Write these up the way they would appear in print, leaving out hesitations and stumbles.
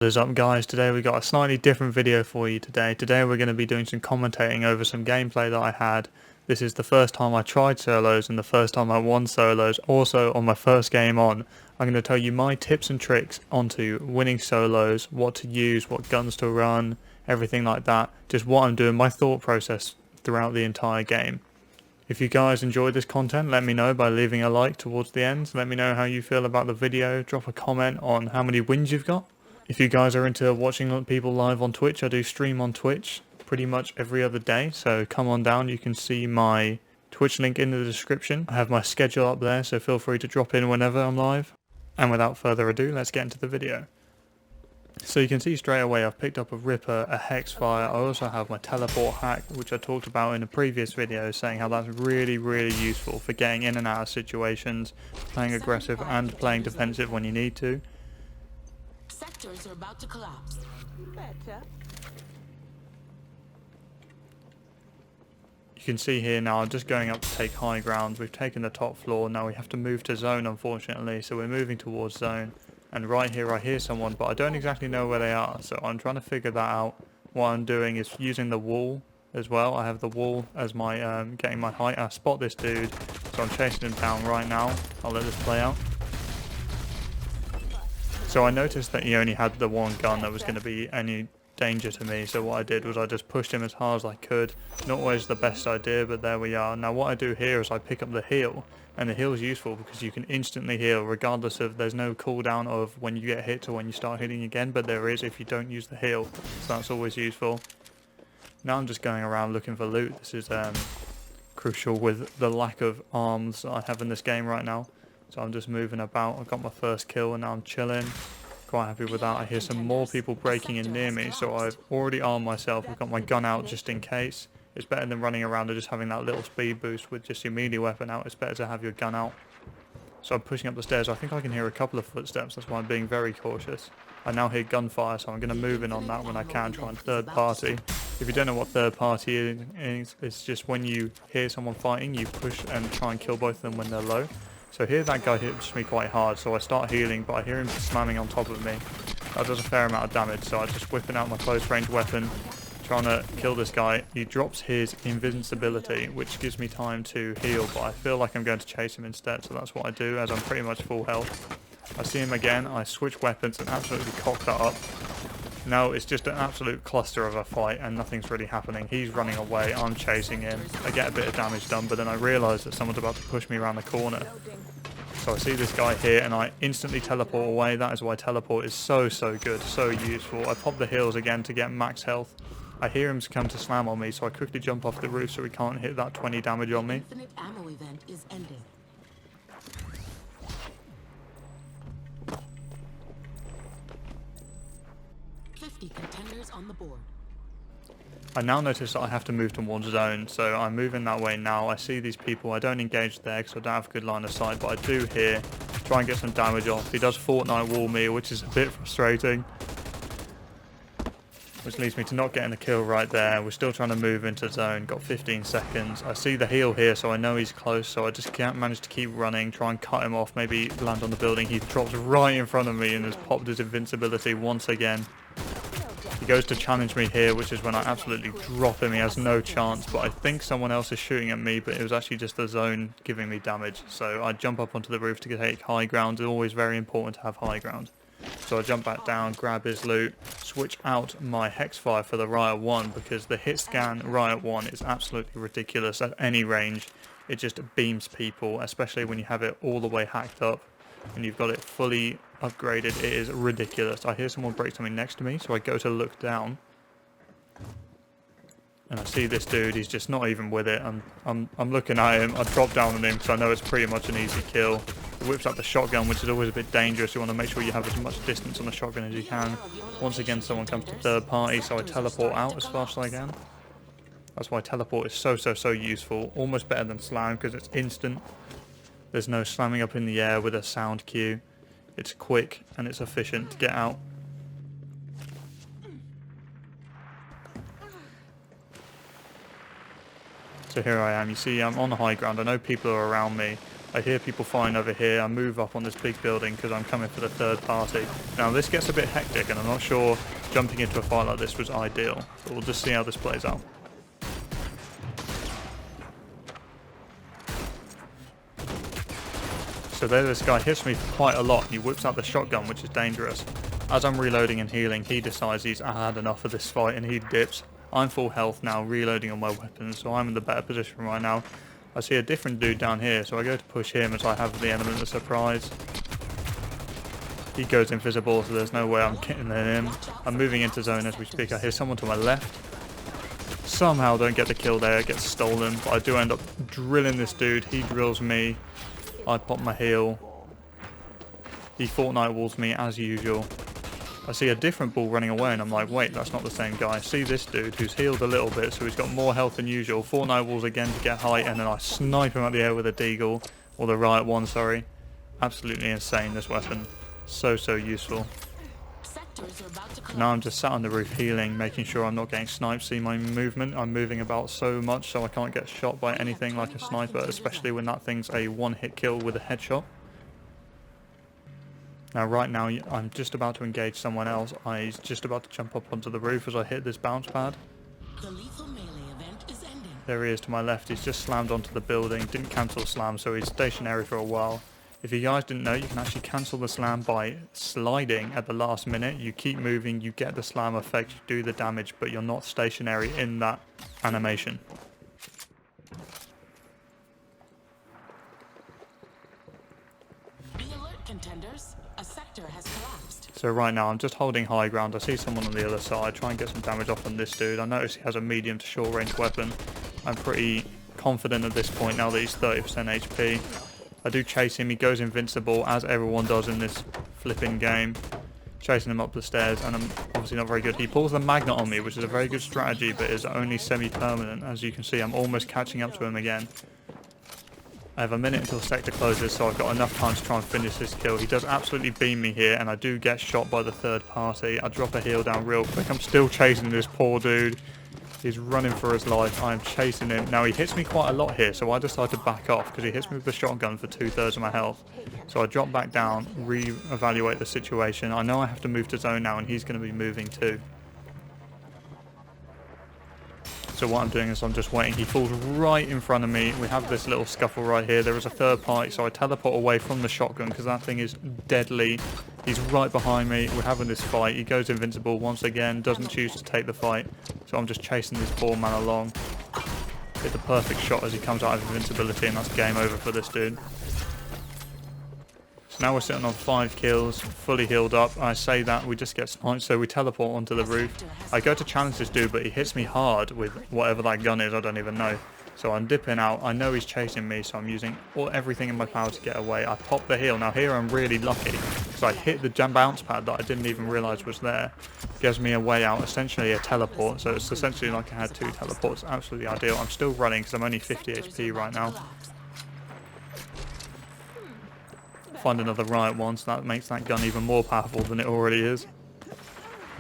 What is up guys, today we got a slightly different video for you today. Today we're going to be doing some commentating over some gameplay that I had. This is the first time I tried solos and the first time I won solos. Also on my first game on, I'm going to tell you my tips and tricks onto winning solos, what to use, what guns to run, everything like that. Just what I'm doing, my thought process throughout the entire game. If you guys enjoyed this content, let me know by leaving a like towards the end. Let me know how you feel about the video. Drop a comment on how many wins you've got. If you guys are into watching people live on Twitch, I do stream on Twitch pretty much every other day. So come on down, you can see my Twitch link in the description. I have my schedule up there, so feel free to drop in whenever I'm live. And without further ado, let's get into the video. So you can see straight away I've picked up a Ripper, a Hexfire. I also have my teleport hack, which I talked about in a previous video, saying how that's really useful for getting in and out of situations, playing aggressive and playing defensive when you need to. Sectors are about to collapse. Better. You can see here now I'm just going up to take high ground. We've taken the top floor, now we have to move to zone unfortunately, so we're moving towards zone. And right here I hear someone, but I don't exactly know where they are, so I'm trying to figure that out. What I'm doing is using the wall as well. I have the wall as my getting my height. I spot this dude, so I'm chasing him down right now. I'll let this play out. So I noticed that he only had the one gun that was going to be any danger to me, so what I did was I just pushed him as hard as I could. Not always the best idea, but there we are. Now what I do here is I pick up the heal, and the heal is useful because you can instantly heal regardless of, there's no cooldown of when you get hit to when you start healing again, but there is if you don't use the heal, so that's always useful. Now I'm just going around looking for loot. This is crucial with the lack of arms that I have in this game right now. So I'm just moving about. I got my first kill and now I'm chilling. Quite happy with that. I hear some more people breaking in near me, so I've already armed myself. I've got my gun out just in case. It's better than running around and just having that little speed boost with just your melee weapon out. It's better to have your gun out. So I'm pushing up the stairs. I think I can hear a couple of footsteps. That's why I'm being very cautious. I now hear gunfire, so I'm going to move in on that when I can, try and third party. If you don't know what third party is, it's just when you hear someone fighting, you push and try and kill both of them when they're low. So here that guy hits me quite hard, so I start healing, but I hear him slamming on top of me. That does a fair amount of damage, so I just whipping out my close range weapon, trying to kill this guy. He drops his invincibility, which gives me time to heal, but I feel like I'm going to chase him instead, so that's what I do, as I'm pretty much full health. I see him again, I switch weapons and absolutely cock that up. Now it's just an absolute cluster of a fight and nothing's really happening. He's running away, I'm chasing him. I get a bit of damage done, but then I realise that someone's about to push me around the corner. So I see this guy here and I instantly teleport away. That is why teleport is so good, so useful. I pop the heals again to get max health. I hear him come to slam on me, so I quickly jump off the roof so he can't hit that 20 damage on me. Infinite ammo event is ending. Contenders on the board. I now notice that I have to move towards zone, so I'm moving that way now. I see these people, I don't engage there because I don't have a good line of sight, but I do here, try and get some damage off. He does Fortnite wall me, which is a bit frustrating, which leads me to not getting the kill right there. We're still trying to move into zone, got 15 seconds. I see the heal here, so I know he's close, so I just can't manage to keep running, try and cut him off, maybe land on the building. He drops right in front of me and has popped his invincibility once again. He goes to challenge me here, which is when I absolutely drop him. He has no chance, but I think someone else is shooting at me, but it was actually just the zone giving me damage. So I jump up onto the roof to take high ground. It's always very important to have high ground. So I jump back down, grab his loot, switch out my Hexfire for the Riot 1 because the hit scan Riot 1 is absolutely ridiculous at any range. It just beams people, especially when you have it all the way hacked up and you've got it fully upgraded. It is ridiculous. I hear someone break something next to me, so I go to look down and I see this dude. He's just not even with it. I'm looking at him. I drop down on him because I know it's pretty much an easy kill. He whips out the shotgun, which is always a bit dangerous. You want to make sure you have as much distance on the shotgun as you can. Once again someone comes to third party, so I teleport out as fast as I can. That's why teleport is so useful. Almost better than slam because it's instant. There's no slamming up in the air with a sound cue. It's quick and it's efficient to get out. So here I am. You see, I'm on the high ground. I know people are around me. I hear people firing over here. I move up on this big building because I'm coming for the third party. Now this gets a bit hectic and I'm not sure jumping into a fight like this was ideal, but we'll just see how this plays out. So there this guy hits me quite a lot. He whips out the shotgun, which is dangerous. As I'm reloading and healing, he decides he's had enough of this fight and he dips. I'm full health now, reloading on my weapons, so I'm in the better position right now. I see a different dude down here, so I go to push him as I have the element of surprise. He goes invisible, so there's no way I'm getting him. I'm moving into zone as we speak. I hear someone to my left. Somehow don't get the kill there, it gets stolen, but I do end up drilling this dude. He drills me. I pop my heal. He Fortnite walls me as usual. I see a different ball running away and I'm like, wait, that's not the same guy. I see this dude who's healed a little bit, so he's got more health than usual. Fortnite walls again to get height, and then I snipe him out the air with a deagle. Or the riot one, sorry. Absolutely insane, this weapon. So useful. Sectors are about to collapse. Now I'm just sat on the roof healing, making sure I'm not getting sniped. See my movement? I'm moving about so much so I can't get shot by anything like a sniper, especially when that thing's a one-hit kill with a headshot. Now right now I'm just about to engage someone else. He's just about to jump up onto the roof as I hit this bounce pad. The lethal melee event is ending. There he is to my left. He's just slammed onto the building. Didn't cancel slam, so he's stationary for a while. If you guys didn't know, you can actually cancel the slam by sliding at the last minute. You keep moving, you get the slam effect, you do the damage, but you're not stationary in that animation. Be alert, contenders. A sector has collapsed. So right now I'm just holding high ground. I see someone on the other side. Try and get some damage off on this dude. I notice he has a medium to short range weapon. I'm pretty confident at this point now that he's 30% HP. I do chase him. He goes invincible, as everyone does in this flipping game. Chasing him up the stairs, and I'm obviously not very good. He pulls the magnet on me, which is a very good strategy, but is only semi-permanent. As you can see, I'm almost catching up to him again. I have a minute until sector closes, so I've got enough time to try and finish this kill. He does absolutely beam me here, and I do get shot by the third party. I drop a heal down real quick. I'm still chasing this poor dude. He's running for his life. I'm chasing him. Now, he hits me quite a lot here, so I decide to back off because he hits me with the shotgun for 2/3 of my health. So I drop back down, re-evaluate the situation. I know I have to move to zone now, and he's going to be moving too. So what I'm doing is I'm just waiting. He falls right in front of me. We have this little scuffle right here. There is a third party, so I teleport away from the shotgun because that thing is deadly. He's right behind me. We're having this fight. He goes invincible once again, doesn't choose to take the fight. So I'm just chasing this poor man along. Hit the perfect shot as he comes out of invincibility, and that's game over for this dude. So now we're sitting on 5 kills, fully healed up. I say that, we just get sniped, so we teleport onto the roof. I go to challenge this dude, but he hits me hard with whatever that gun is, I don't even know. So I'm dipping out. I know he's chasing me, so I'm using everything in my power to get away. I pop the heal. Now here I'm really lucky because I hit the bounce pad that I didn't even realise was there. Gives me a way out, essentially a teleport. So it's essentially like I had 2 teleports. Absolutely ideal. I'm still running because I'm only 50 HP right now. Find another riot one, so that makes that gun even more powerful than it already is.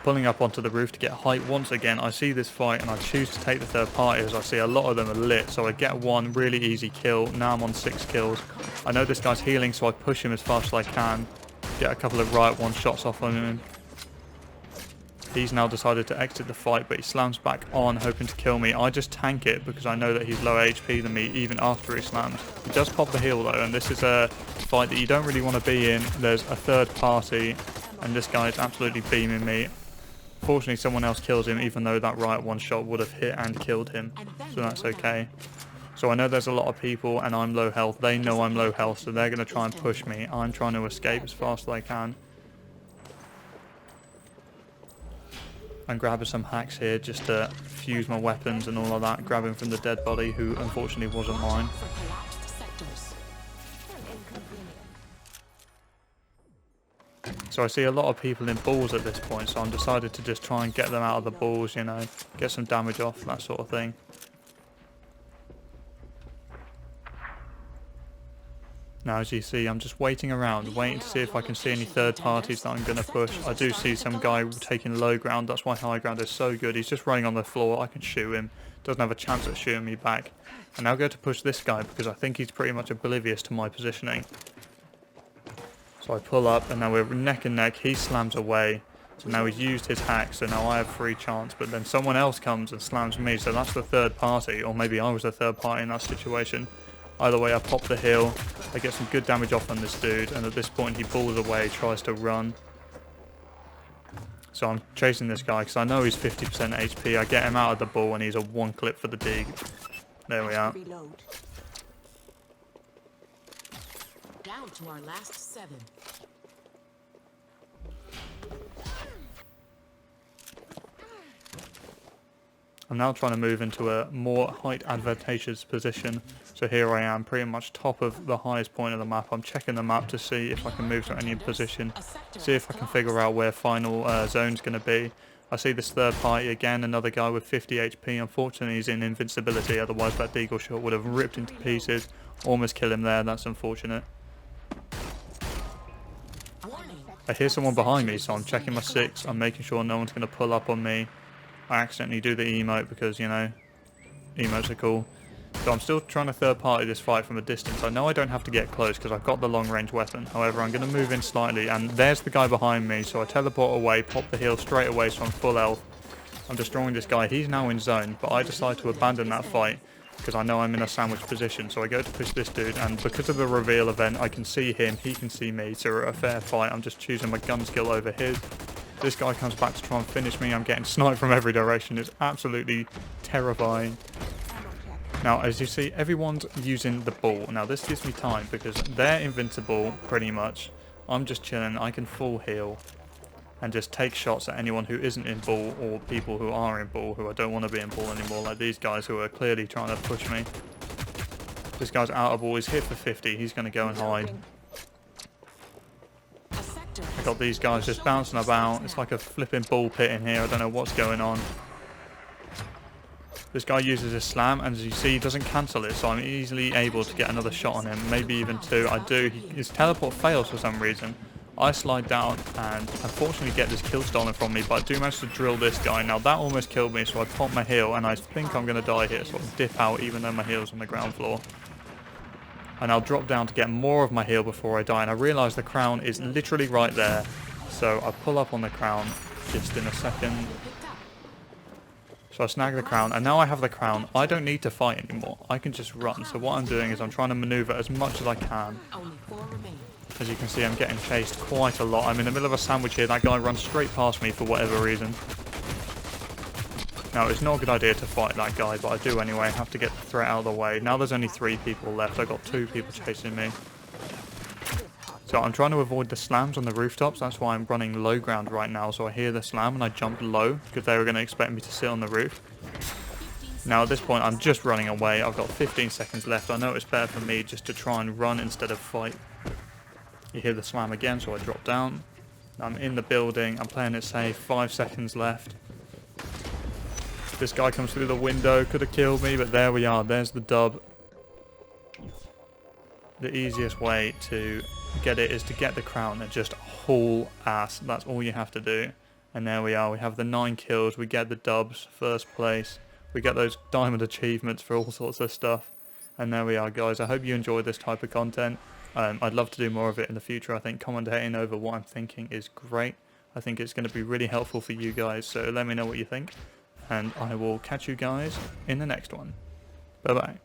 Pulling up onto the roof to get height once again. I see this fight and I choose to take the third party as I see a lot of them are lit, so I get one really easy kill. Now I'm on 6 kills. I know this guy's healing, so I push him as fast as I can, get a couple of riot one shots off on him. He's now decided to exit the fight, but he slams back on, hoping to kill me. I just tank it because I know that he's lower HP than me, even after he slams. He does pop the heal though, and this is a fight that you don't really want to be in. There's a third party, and this guy is absolutely beaming me. Fortunately, someone else kills him, even though that riot one shot would have hit and killed him, so that's okay. So I know there's a lot of people, and I'm low health. They know I'm low health, so they're going to try and push me. I'm trying to escape as fast as I can. I'm grabbing some hacks here just to fuse my weapons and all of that, grabbing from the dead body, who unfortunately wasn't mine. So I see a lot of people in balls at this point, so I'm decided to just try and get them out of the balls, you know, get some damage off, that sort of thing. Now as you see, I'm just waiting around, waiting to see if I can see any third parties that I'm going to push. I do see some guy taking low ground, that's why high ground is so good. He's just running on the floor, I can shoot him. doesn't have a chance at shooting me back. I now go to push this guy because I think he's pretty much oblivious to my positioning. So I pull up and now we're neck and neck. He slams away. So now he's used his hack, so now I have free chance. But then someone else comes and slams me, so that's the third party. Or maybe I was the third party in that situation. Either way, I pop the heal. I get some good damage off on this dude. And at this point, he pulls away, tries to run. So I'm chasing this guy because I know he's 50% HP. I get him out of the ball and he's a one clip for the dig. There we are. Down to our last 7. I'm now trying to move into a more height advantageous position. So here I am, pretty much top of the highest point of the map. I'm checking the map to see if I can move to any position, see if I can figure out where final zone's going to be. I see this third party again, another guy with 50 HP. Unfortunately, he's in invincibility, otherwise that deagle shot would have ripped into pieces. Almost kill him there, that's unfortunate. I hear someone behind me, so I'm checking my 6. I'm making sure no one's going to pull up on me. I accidentally do the emote because, you know, emotes are cool. So I'm still trying to third party this fight from a distance. I know I don't have to get close because I've got the long range weapon. However, I'm going to move in slightly and there's the guy behind me. So I teleport away, pop the heal straight away so I'm full health. I'm destroying this guy. He's now in zone, but I decide to abandon that fight because I know I'm in a sandwich position. So I go to push this dude and because of the reveal event, I can see him, he can see me. So a fair fight. I'm just choosing my gun skill over his. This guy comes back to try and finish me. I'm getting sniped from every direction. It's absolutely terrifying. Now, as you see, everyone's using the ball. Now, this gives me time because they're invincible, pretty much. I'm just chilling. I can full heal and just take shots at anyone who isn't in ball or people who are in ball who I don't want to be in ball anymore, like these guys who are clearly trying to push me. This guy's out of ball. He's hit for 50. He's going to go and hide. I got these guys just bouncing about. It's like a flipping ball pit in here. I don't know what's going on. This guy uses his slam, and as you see, he doesn't cancel it, so I'm easily able to get another shot on him, maybe even 2. I do. His teleport fails for some reason. I slide down and unfortunately get this kill stolen from me, but I do manage to drill this guy. Now that almost killed me, so I pop my heal, and I think I'm going to die here, so I dip out even though my heal's on the ground floor. And I'll drop down to get more of my heal before I die, and I realise the crown is literally right there. So I pull up on the crown just in a second. So I snag the crown, and now I have the crown. I don't need to fight anymore. I can just run. So what I'm doing is I'm trying to maneuver as much as I can. As you can see, I'm getting chased quite a lot. I'm in the middle of a sandwich here. That guy runs straight past me for whatever reason. Now, it's not a good idea to fight that guy, but I do anyway. I have to get the threat out of the way. Now there's only 3 people left. I've got 2 people chasing me. So I'm trying to avoid the slams on the rooftops. That's why I'm running low ground right now. So I hear the slam and I jump low because they were going to expect me to sit on the roof. Now at this point, I'm just running away. I've got 15 seconds left. I know it's better for me just to try and run instead of fight. You hear the slam again, so I drop down. I'm in the building. I'm playing it safe. 5 seconds left. This guy comes through the window. Could have killed me, but there we are. There's the dub. The easiest way to get it is to get the crown and just haul ass. That's all you have to do. And there we are. We have the 9 kills. We get the dubs, first place. We get those diamond achievements for all sorts of stuff. And there we are, guys. I hope you enjoyed this type of content. I'd love to do more of it in the future. I think commentating over what I'm thinking is great. I think it's going to be really helpful for you guys. So let me know what you think. And I will catch you guys in the next one. Bye-bye.